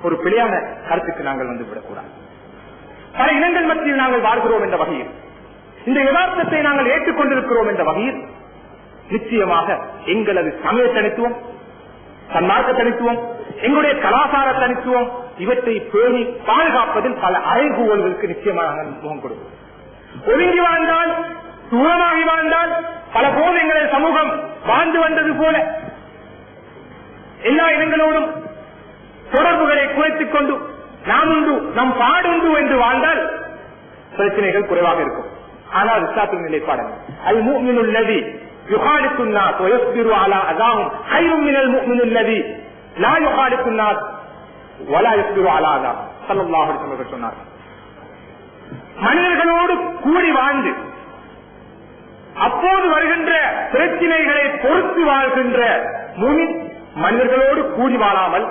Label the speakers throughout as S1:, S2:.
S1: ஒரு பிழையான கருத்துக்கு நாங்கள் வந்து விடக்கூடாது. பல இனங்கள் மத்தியில் நாங்கள் வாழ்கிறோம் என்ற வகையில், இந்த யதார்த்தத்தை நாங்கள் ஏற்றுக்கொண்டிருக்கிறோம் என்ற வகையில், நிச்சயமாக எங்களது சமய தனித்துவம், சன்மார்க்க தனித்துவம், எங்களுடைய கலாச்சார தனித்துவம் இவற்றை பேணி பாதுகாப்பதில் பல அறைகூவல்களுக்கு நிச்சயமாக முகம் கொடுக்கும். ஒதுங்கி வாழ்ந்தால், தூரமாகி வாழ்ந்தால், பல போது எங்களது சமூகம் வாழ்ந்து வந்தது போல எல்லா இடங்களோடும் தொடர்புகளை குறைத்துக் கொண்டு நாம் உண்டு நம் பாடுண்டு என்று வாழ்ந்தால் பிரச்சனைகள் குறைவாக இருக்கும். ஆனால் இஸ்லாத்தின் நிலைப்பாடு அல் முஃமினுல் லதி யுகாலித்து الناس ويصبر على أذاهم خير من المؤمن الذي لا يخالط الناس ولا يصبر على أذاهم ஸல்லல்லாஹு அலைஹி வஸல்லம் சொன்னார். மனிதர்களோடு கூடி வாழ்ந்து அப்போது வருகின்ற பிரச்சனைகளை பொறுத்து வாழ்கின்ற முஃமின், மனிதர்களோடு கூடி வாழாமல்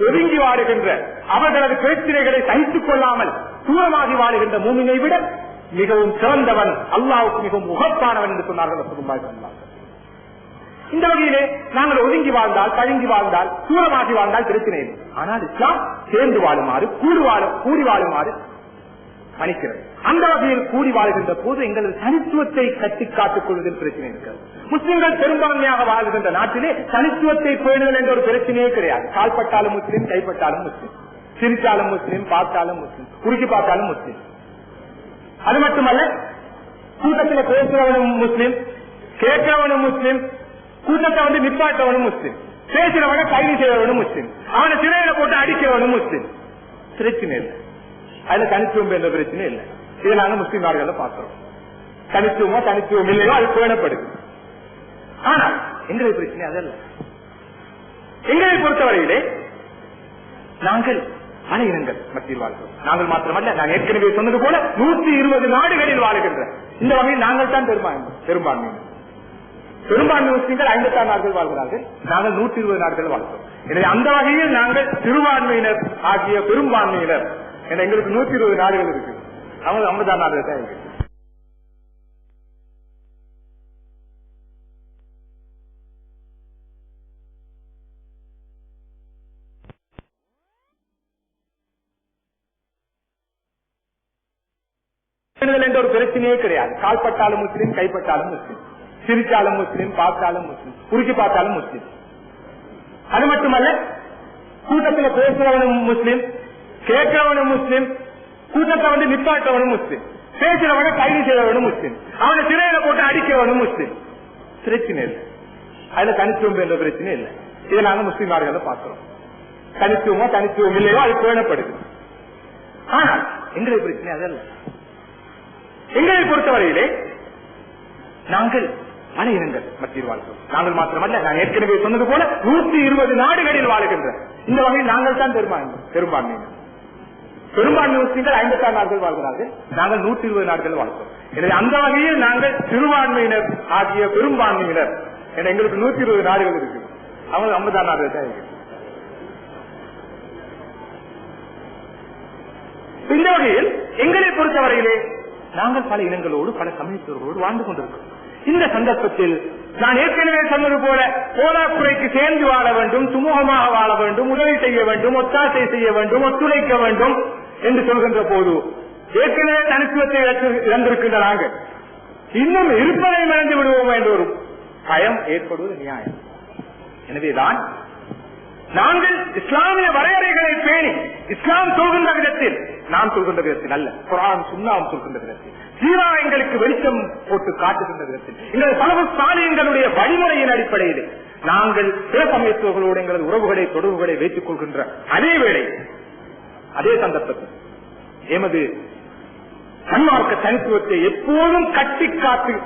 S1: ஒதுங்கி வாழுகின்ற, அவர்களது பிரச்சனைகளை சகித்துக் கொள்ளாமல் தூரமாகி வாழுகின்ற முஃமினை விட மிகவும் சிறந்தவன், அல்லாஹ்வுக்கு மிகவும் உகப்பானவன் என்று சொன்னார்கள் ரசூலுல்லாஹி ஸல்லல்லாஹு அலைஹி வஸல்லம். இந்த வகையிலே நாங்கள் ஒதுங்கி வாழ்ந்தால், பழங்கி வாழ்ந்தால், தூரமாகி வாழ்ந்தால் பிரச்சனை இல்லை. ஆனால் இஸ்லாம் சேர்ந்து வாழுமாறு, கூடி வாழுமாறு மன்னிக்கிறது. அந்த வகையில் கூடி வாழ்கின்ற போது எங்களது தனித்துவத்தை கட்டி காத்துக் கொள்வதில் பிரச்சனை இருக்கிறது. முஸ்லிம்கள் பெரும்பான்மையாக வாழ்கின்ற நாட்டிலே தனித்துவத்தை பேணுதல் என்ற ஒரு பிரச்சனையே கிடையாது. கால்பட்டாலும் முஸ்லிம், கைப்பட்டாலும் முஸ்லிம், சிரித்தாலும் முஸ்லிம், பார்த்தாலும் முஸ்லிம், குறுக்கி பார்த்தாலும் முஸ்லிம். அது மட்டுமல்ல, கூட்டத்தில் பேசுறவனும் முஸ்லிம், கேட்கிறவனும் முஸ்லிம், கூட்டத்தை வந்து நிப்பாட்டவனும் முஸ்லிம், பேசுறவனை கைது செய்யறவனும் முஸ்லிம், அவனை சிறையில போட்டு அடிக்கிறவனும் முஸ்லிம். பிரச்சனை இல்லை. அதுல தனித்துவம் என்ற பிரச்சனை இல்லை. இதை நாங்க முஸ்லிம் நாடுகளில் பார்க்கிறோம். தனித்துவம் இல்லையோ அது பேணப்படுது. ஆனால் எங்களை பிரச்சனை அதல்ல. எங்களை பொறுத்தவரையிலே நாங்கள் பல இனங்கள் மத்தியில் வாழ்கிறோம். நாங்கள் மாத்திரமல்ல, நான் ஏற்கனவே சொன்னது போல 120 நாடுகளில் வாழுகின்ற இந்த வகையில் நாங்கள் தான் பெரும்பான்மை முஸ்லிம்கள் 56 நாடுகள் வாழ்கிறார்கள். நாங்கள் 120 நாடுகள் வாழ்கிறோம். எனவே அந்த வகையில் நாங்கள் சிறுபான்மையினர் ஆகிய பெரும்பான்மையினர் என எங்களுக்கு 120 நாடுகள் இருக்கு. அவங்க 56 நாடுகள் தான் இருக்கு. என்ற ஒரு பிரச்சனையே கிடையாது. கால்பட்டாலும் முஸ்லிம், கைப்பட்டாலும் முஸ்லிம், சிரித்தாலும் முஸ்லிம், பார்த்தாலும் முஸ்லிம், குறுக்கி பார்த்தாலும் முஸ்லிம். அது மட்டுமல்ல, கூட்டத்தில் பேசுறவனும் முஸ்லிம், கேட்கிறவனும் முஸ்லிம், கூட்டத்தை வந்து நிப்பாட்டவனும் முஸ்லிம், பேசுறவனை கைது செய்யறவனும் முஸ்லிம், அவனை சிறையில போட்டு அடிக்கிறவனும் முஸ்லிம். பிரச்சனை இல்லை. அதுல தனித்துவம் என்ற பிரச்சனை இல்லை. இதை நாங்க முஸ்லிம் நாடுகளில் பார்க்கிறோம். தனித்துவம் இல்லையோ அது பேணப்படுது. ஆனால் எங்களை பிரச்சனை அதல்ல. எங்களை பொறுத்தவரையிலே நாங்கள் பல இனங்கள் மத்தியில் வாழ்கிறோம். நாங்கள் மாத்திரமல்ல, நான் ஏற்கனவே சொன்னது போல 120 நாடுகளில் வாழுகின்ற இந்த வகையில் நாங்கள் தான் பெரும்பான்மையினர். பெரும்பான்மை முஸ்லிம்கள் 56 நாடுகள் வாழ்கிறார்கள். நாங்கள் 120 நாடுகள் வாழ்கிறோம். எனவே அந்த வகையில் நாங்கள் சிறுபான்மையினர் ஆகிய பெரும்பான்மையினர் என எங்களுக்கு 120 நாடுகள் இருக்கு. அவங்க 56 நாடுகள் தான் இருக்கு. இந்த வகையில் எங்களை பொறுத்தவரையிலே நாங்கள் பல இனங்களோடு, பல சமயத்தவர்களோடு வாழ்ந்து கொண்டிருக்கிறோம். இந்த சந்தர்ப்பத்தில் நான் ஏற்கனவே சொன்னது போல போராக்குறைக்கு சேர்ந்து வாழ வேண்டும், சுமூகமாக வாழ வேண்டும், உதவி செய்ய வேண்டும், ஒத்தாசை செய்ய வேண்டும், ஒத்துழைக்க வேண்டும் என்று சொல்கின்ற போது ஏற்கனவே தனித்துவத்தை இழந்திருக்கின்ற நாங்கள் இன்னும் இருப்பதை மறந்து விடுவோம் என்ற ஒரு பயம் ஏற்படுவது நியாயம். எனவேதான் நாங்கள் இஸ்லாமிய வரையறைகளை பேணி இஸ்லாம் சொல்கின்ற விதத்தில், நாம் சொல்கின்ற விதத்தில் அல்ல, குர்ஆன் சுன்னாவும் சொல்கின்ற விதத்தில், சீரா எங்களுக்கு வெளிச்சம் போட்டு காட்டுகின்ற விதத்தில், எங்கள் சலஃபு ஸாலிஹீன்களுடைய வழிமுறையின் அடிப்படையில் நாங்கள் பிற சமயத்தவர்களோடு எங்களது உறவுகளை, தொடர்புகளை வைத்துக் கொள்கின்ற அதே வேளை, அதே சந்தர்ப்பத்தில் எமது சன்மார்க்க தனித்துவத்தை எப்போதும் கட்டி காத்து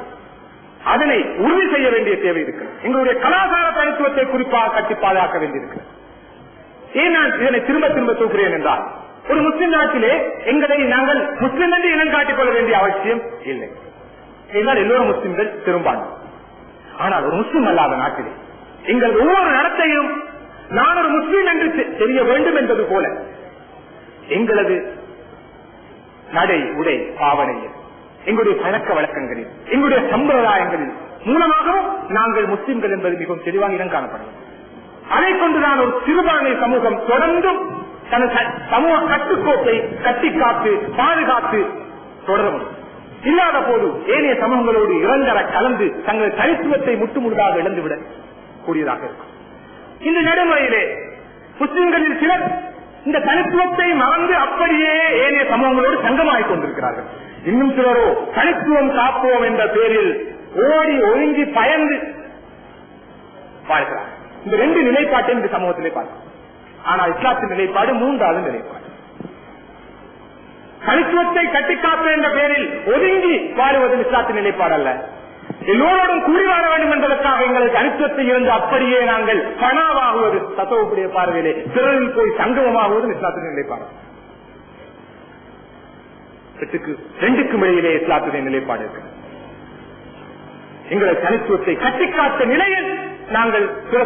S1: அதனை உறுதி செய்ய வேண்டிய தேவை இருக்கிறது. எங்களுடைய கலாச்சார தனித்துவத்தை குறிப்பாக கட்டி பாதுகாக்க வேண்டியிருக்கிறது. ஏன் நான் இதனை திரும்ப திரும்ப தூக்குகிறேன் என்றால், ஒரு முஸ்லிம் நாட்டிலே எங்களை நாங்கள் முஸ்லிம் என்று இனம் காட்டிக் கொள்ள வேண்டிய அவசியம் இல்லை. என்றால் எல்லோரும் முஸ்லிம்கள் பெரும்பான்மை. ஆனால் ஒரு முஸ்லிம் அல்லாத நாட்டிலே எங்கள் ஒவ்வொரு நடத்தையும் நான் ஒரு முஸ்லிம் என்று தெரிய வேண்டும் என்பது போல எங்களது நடை, உடை, பாவனையில், எங்களுடைய பழக்க வழக்கங்களில், எங்களுடைய சம்பிரதாயங்களில் மூலமாகவும் நாங்கள் முஸ்லிம்கள் என்பது மிகவும் தெளிவாக இனம் காணப்படுகிறது. அதை கொண்டுதான் ஒரு சிறுபான்மை சமூகம் தொடர்ந்தும் தனது சமூக கட்டுக்கோப்பை கட்டி காத்து பாதுகாத்து தொடர முடியும். இல்லாத போது ஏனைய சமூகங்களோடு இறந்தர கலந்து தங்கள் தனித்துவத்தை முற்றுமுழுதாக இழந்துவிட கூடியதாக இருக்கும். இந்த நடைமுறையிலே முஸ்லிம்களில் சிலர் இந்த தனித்துவத்தை மறந்து அப்படியே ஏனைய சமூகங்களோடு சங்கமாகிக் கொண்டிருக்கிறார்கள். இன்னும் சிலரோ தனித்துவம் காப்போம் என்ற பேரில் ஓடி ஒதுங்கி பயந்து வாழ்கிறார். இந்த ரெண்டு நிலைப்பாட்டை இந்த சமூகத்திலே பார்க்கிறோம். ஆனால் இஸ்லாத்தின் நிலைப்பாடு மூன்றாவது நிலைப்பாடு. தனித்துவத்தை கட்டிக்காப்பு என்ற பெயரில் ஒதுங்கி வாழுவது இஸ்லாத்தின் நிலைப்பாடு அல்ல. எல்லோரோடும் கூடி வாழ வேண்டும் என்பதற்காக எங்கள் தனித்துவத்தை இருந்து அப்படியே நாங்கள் கனாவாகுவது தத்துவப்புடைய பார்வையிலே சிறரில் போய் சங்கமமாகுவது இஸ்லாத்தின் நிலைப்பாடு. ரெண்டுக்கும் இடையிலே இஸ்லாத்துடைய நிலைப்பாடு இருக்கு. எங்களுடைய தனித்துவத்தை கட்டிக்காத்த நிலையில் நாங்கள் பிற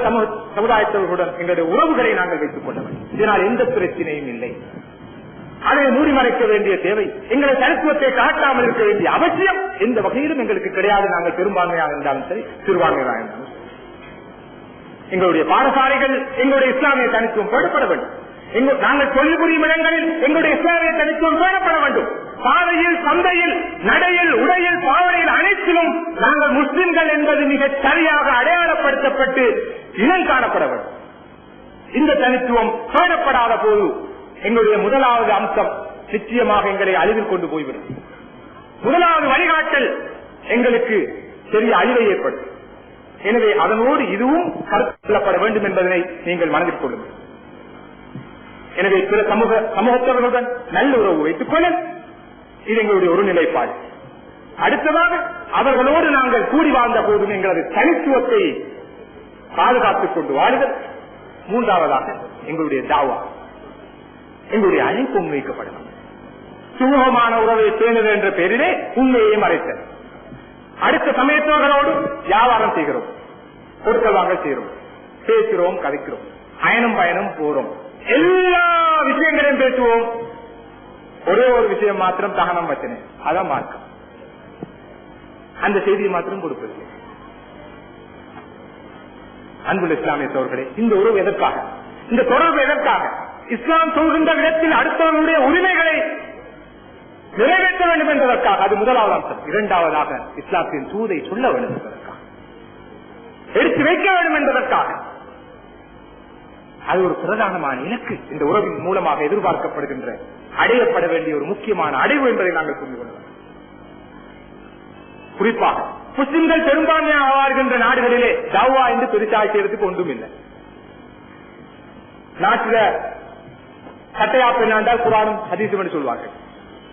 S1: சமுதாயத்தவர்களுடன் எங்களுடைய உறவுகளை நாங்கள் வைத்துக் கொள்ள வேண்டும். இதனால் எந்த பிரச்சனையும் இல்லை. அதை மூடி மறைக்க வேண்டிய தேவை, எங்களை தனித்துவத்தை காட்டாமல் இருக்க வேண்டிய அவசியம் எந்த வகையிலும் எங்களுக்கு கிடையாது. நாங்கள் பெரும்பான்மையாக இருந்தாலும் சரி, சிறுபான்மையாக இருந்தாலும் சரி, எங்களுடைய பாடசாலைகள் எங்களுடைய இஸ்லாமிய தனித்துவம் பேணப்பட வேண்டும். நாங்கள் தொழில் புரியும் இடங்களில் எங்களுடைய இஸ்லாமிய தனித்துவம் பேணப்பட வேண்டும். பாதையில், சந்தையில், நடையில், உடையில், பாவனையில் அனைத்திலும் நாங்கள் முஸ்லிம்கள் என்பது மிக சரியாக அடையாளப்படுத்தப்பட்டு இனம் காணப்பட வேண்டும். இந்த தனித்துவம் பேணப்படாத போது எங்களுடைய முதலாவது அம்சம் நிச்சயமாக எங்களை அழிவில் கொண்டு போய்விடும். முதலாவது வழிகாட்டல் எங்களுக்கு பெரிய அழிவை ஏற்படும். எனவே அதனோடு இதுவும் கருத்தில் கொள்ளப்பட வேண்டும் என்பதனை நீங்கள் மனதில் கொள்ளுங்கள். எனவே பிற சமூகத்தவர்களுடன் நல்ல உறவு வைத்துக் கொள்ள இது எங்களுடைய ஒரு நிலைப்பாடு. அடுத்ததாக அவர்களோடு நாங்கள் கூடி வாழ்ந்த போதும் எங்களது தனித்துவத்தை பாதுகாத்துக் கொண்டு வாழுதல். மூன்றாவதாக எங்களுடைய தாவா, எங்களுடைய அழைப்பு முன்வைக்கப்படலாம். சுமூகமான உறவை பேணுதல் என்ற பெயரிலே உண்மையை மறைத்தல். அடுத்த சமயத்தவர்களோடு வியாபாரம் செய்கிறோம், கொடுக்கல் வாங்க செய்கிறோம், பேசுகிறோம், கதைக்கிறோம், அயனும் பயனும் போறோம், எல்லா விஷயங்களையும் பேசுவோம். ஒரே ஒரு விஷயம் மாத்திரம் தகனம் வச்சனே, அதான் மார்க்கம். அந்த செய்தியை மாத்திரம் கொடுப்பது. அன்புள்ள இஸ்லாமிய சோர்களே, இந்த உறவு எதற்காக, இந்த தொடர்பு எதற்காக? இஸ்லாம் சொல்கின்ற விதத்தில் அடுத்தவர்களுடைய உரிமைகளை நிறைவேற்ற வேண்டும் என்பதற்காக. அது முதலாவது அம்சம். இரண்டாவதாக இஸ்லாத்தின் தூதை சொல்ல வேண்டும் என்பதற்காக, எடுத்து வைக்க வேண்டும் என்பதற்காக. அது ஒரு பிரதானமான இலக்கு. இந்த உறவின் மூலமாக எதிர்பார்க்கப்படுகின்ற அடையப்பட வேண்டிய ஒரு முக்கியமான அடைவு என்பதை நாங்கள் புரிந்து கொள்ளலாம். குறிப்பாக முஸ்லிம்கள் பெரும்பான்மையாக வாழ்கின்ற நாடுகளிலே தவ்வா என்று பெருசாக செய்யறதுக்கு ஒன்றும் இல்லை. நாட்டில சட்டையா பெண்ணாண்டால் குரானும் ஹதீஸும் என்று சொல்வார்கள்.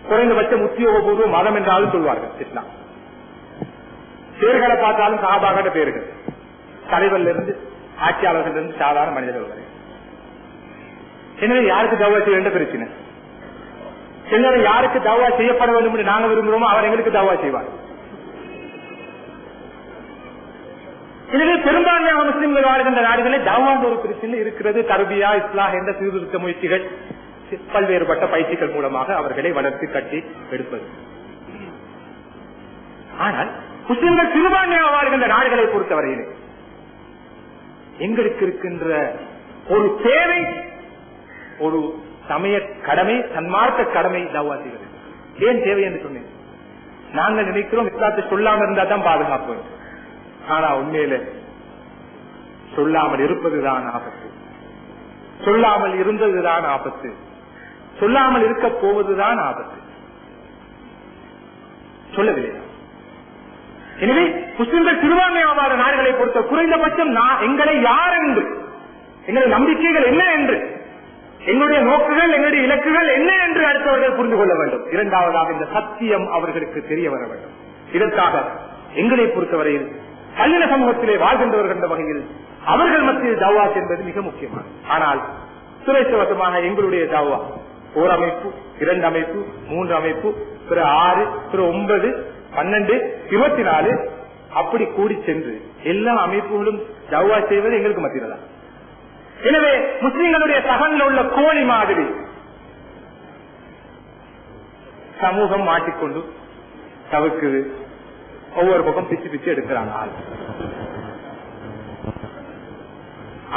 S1: குறைந்தபட்சம் உத்தியோகபூர்வ மதம் என்றாலும் சொல்வார்கள் இஸ்லாம். பேர்களை பார்த்தாலும் சஹாபாக்கள பேர்கள், தலைவர்ல இருந்து ஆட்சியாளர்கள் இருந்து சாதாரண மனிதர்கள் வரை. எனவே யாருக்கு தவ்வா செய்ய வேண்டிய பிரச்சனை? சிலர் யாருக்கு தவ்வா செய்யப்பட வேண்டும் என்று நாங்கள் விரும்புகிறோமோ அவர் எங்களுக்கு தவ்வா செய்வார். எனவே பெரும்பான்மையான முஸ்லிம்கள் வாழ்கின்ற நாடுகளில் தவ்வான்ற ஒரு பிரச்சனை இருக்கிறது. தர்பியா, இஸ்லாம் என்ற சீர்திருத்த முயற்சிகள், பல்வேறுபட்ட பயிற்சிகள் மூலமாக அவர்களை வளர்த்து கட்டி எடுப்பது. ஆனால் முஸ்லிம்கள் சிறுபான்மையாக வாழ்கின்ற நாடுகளை பொறுத்தவரையிலே எங்களுக்கு இருக்கின்ற ஒரு தேவை, ஒரு சமய கடமை, சன்மார்க்க கடமை தவ்வா செய்வது. ஏன் தேவை என்று சொன்னேன்? நாங்கள் நினைக்கிறோம் இஸ்லாத்தை சொல்லாமல் இருந்தால் தான் பாதுகாப்பு. ஆனா உண்மையில சொல்லாமல் இருப்பதுதான் ஆபத்து, சொல்லாமல் இருந்ததுதான் ஆபத்து, சொல்லாமல் இருக்க போவதுதான் ஆபத்து. சொல்லவில்லை. எனவே முஸ்லிம்கள் சிறுபான்மையாவாத நாடுகளை பொறுத்த குறைந்தபட்சம் எங்களை யார் என்று, எங்களுடைய நம்பிக்கைகள் என்ன என்று, எங்களுடைய நோக்குகள், எங்களுடைய இலக்குகள் என்ன என்று அடுத்தவர்கள் புரிந்து கொள்ள வேண்டும். இரண்டாவதாக இந்த சத்தியம் அவர்களுக்கு தெரிய வர வேண்டும். இதற்காக எங்களை பொறுத்தவரையில் பல்லின சமூகத்திலே வாழ்கின்றவர்கள் என்ற வகையில் அவர்கள் மத்தியில் தவ்வா என்பது மிக முக்கியமானது. ஆனால் துறைசவசமாக எங்களுடைய தவ்வா ஒரு அமைப்பு, 2 அமைப்பு, 3 அமைப்பு, பிற 6, பிற 9, 12, 24 அப்படி கூடி சென்று எல்லா அமைப்புகளும் தவ்வா செய்வது எங்களுக்கு மத்தியில் தான். எனவே முஸ்லிம்களுடைய சகனில் உள்ள கோழி மாதிரி சமூகம் மாட்டிக்கொண்டு தவிர்க்குது. ஒவ்வொரு பக்கம் பிச்சு பிச்சு எடுக்கிறாங்க ஆள்.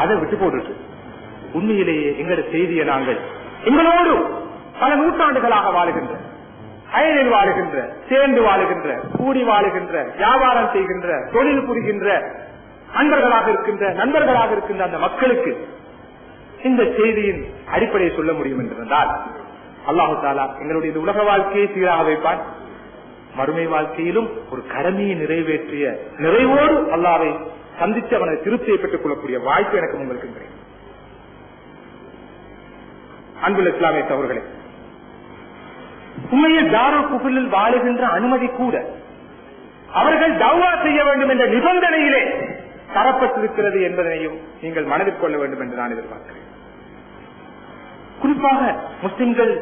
S1: அதை விட்டு போட்டு உண்மையிலேயே எங்களுடைய செய்தியை நாங்கள் எங்களோடு பல நூற்றாண்டுகளாக வாழுகின்ற, அயலில் வாழுகின்ற, சேர்ந்து வாழுகின்ற, கூடி வாழுகின்ற, வியாபாரம் செய்கின்ற, தொழில் புரிகின்ற அன்பர்களாக இருக்கின்ற, நண்பர்களாக இருக்கின்ற அந்த மக்களுக்கு இந்த செய்தியின் அடிப்படையை சொல்ல முடியும் என்றிருந்தால், அல்லாஹு தாலா எங்களுடைய உலக வாழ்க்கையை சீராக வைப்பான். மறுமை வாழ்க்கையிலும் ஒரு கடமையை நிறைவேற்றிய நிறைவோடு அல்லாஹ்வை சந்தித்து அவனை திருப்தியை பெற்றுக் கொள்ளக்கூடிய வாய்ப்பு எனக்கு உங்களுக்கு கிடைக்கும். அன்புள்ள இஸ்லாமிய சகோதரர்களே, உண்மையில் தாருல் குஃப்ரில் வாழுகின்ற அனுமதி கூட அவர்கள் தௌவா செய்ய வேண்டும் என்ற நிபந்தனையிலே தரப்பட்டிருக்கிறது என்பதனையும் நீங்கள் மனதில் கொள்ள வேண்டும் என்று நான் எதிர்பார்க்கிறேன். குறிப்பாக முஸ்லிம்கள்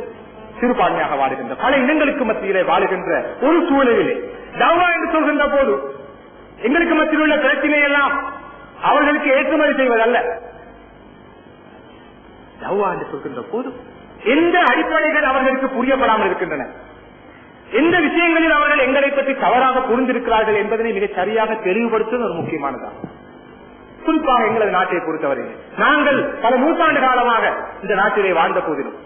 S1: சிறுபான்மையாக வாழுகின்ற பல இனங்களுக்கு மத்தியிலே வாழுகின்ற ஒரு சூழலிலே தௌவா என்று சொல்கின்ற போது எங்களுக்கு மத்தியில் உள்ள பிரச்சனை எல்லாம் அவர்களுக்கு ஏற்றுமதி செய்வதல்ல. தௌவா என்று சொல்கின்ற போது எந்த அடிப்படைகள் அவர்களுக்கு புரியப்படாமல் இருக்கின்றன, எந்த விஷயங்களில் அவர்கள் எங்களை பற்றி தவறாக புரிந்திருக்கிறார்கள் என்பதனை மிக சரியாக தெளிவுபடுத்துவது ஒரு முக்கியமானதாகும். குறிப்பாக எங்களது நாட்டை பொறுத்தவரையில் நாங்கள் பல நூற்றாண்டு காலமாக இந்த நாட்டிலே வாழ்ந்த போதிலும்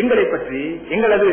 S1: எங்களை பற்றி எங்களது